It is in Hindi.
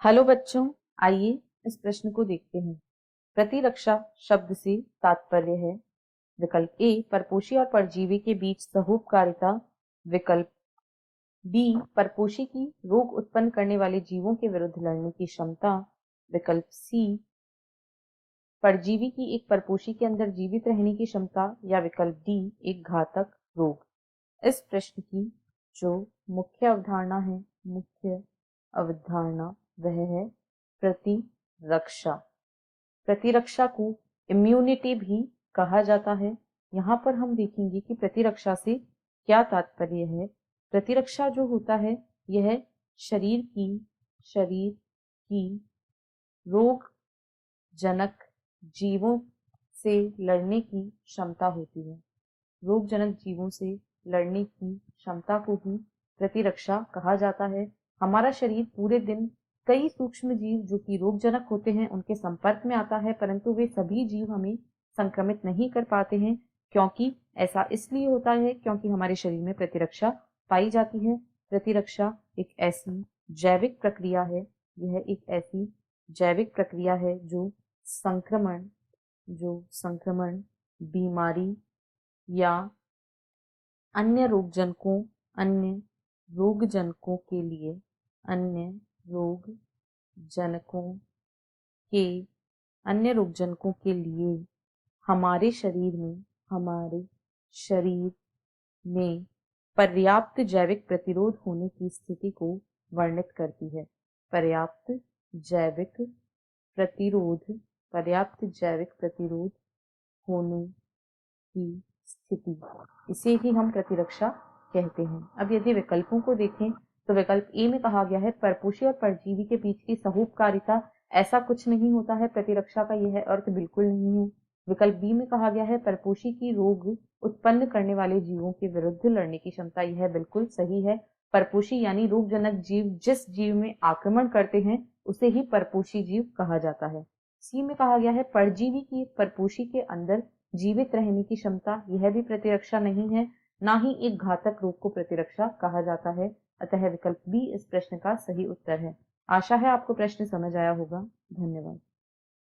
हेलो बच्चों, आइए इस प्रश्न को देखते हैं। प्रतिरक्षा शब्द से तात्पर्य है। विकल्प ए परपोषी और परजीवी के बीच सहोपकारिता, विकल्प बी परपोषी की रोग उत्पन्न करने वाले जीवों के विरुद्ध लड़ने की क्षमता, विकल्प सी परजीवी की एक परपोषी के अंदर जीवित रहने की क्षमता, या विकल्प डी एक घातक रोग। इस प्रश्न की जो मुख्य अवधारणा वह है प्रतिरक्षा। प्रतिरक्षा को इम्यूनिटी भी कहा जाता है। यहाँ पर हम देखेंगे कि प्रतिरक्षा से क्या तात्पर्य है। प्रतिरक्षा जो होता है यह शरीर की रोग जनक जीवों से लड़ने की क्षमता होती है। रोगजनक जीवों से लड़ने की क्षमता को ही प्रतिरक्षा कहा जाता है। हमारा शरीर पूरे दिन कई सूक्ष्म जीव जो कि रोगजनक होते हैं उनके संपर्क में आता है, परंतु वे सभी जीव हमें संक्रमित नहीं कर पाते हैं। क्योंकि ऐसा इसलिए होता है क्योंकि हमारे शरीर में प्रतिरक्षा पाई जाती है। प्रतिरक्षा एक ऐसी जैविक प्रक्रिया है, यह एक ऐसी जैविक प्रक्रिया है जो संक्रमण, बीमारी या अन्य रोगजनकों के लिए हमारे शरीर में पर्याप्त जैविक प्रतिरोध होने की स्थिति को वर्णित करती है। पर्याप्त जैविक प्रतिरोध होने की स्थिति, इसे ही हम प्रतिरक्षा कहते हैं। अब यदि विकल्पों को देखें तो विकल्प ए में कहा गया है परपोषी और परजीवी के बीच की सहोपकारिता, ऐसा कुछ नहीं होता है। प्रतिरक्षा का यह अर्थ बिल्कुल नहीं है। विकल्प बी में कहा गया है परपोषी की रोग उत्पन्न करने वाले जीवों के विरुद्ध लड़ने की क्षमता, यह बिल्कुल सही है। परपोषी यानी रोगजनक जीव जिस जीव में आक्रमण करते हैं उसे ही परपोषी जीव कहा जाता है। सी में कहा गया है परजीवी की परपोषी के अंदर जीवित रहने की क्षमता, यह भी प्रतिरक्षा नहीं है। ना ही एक घातक रोग को प्रतिरक्षा कहा जाता है। अतः विकल्प बी इस प्रश्न का सही उत्तर है। आशा है आपको प्रश्न समझ आया होगा। धन्यवाद।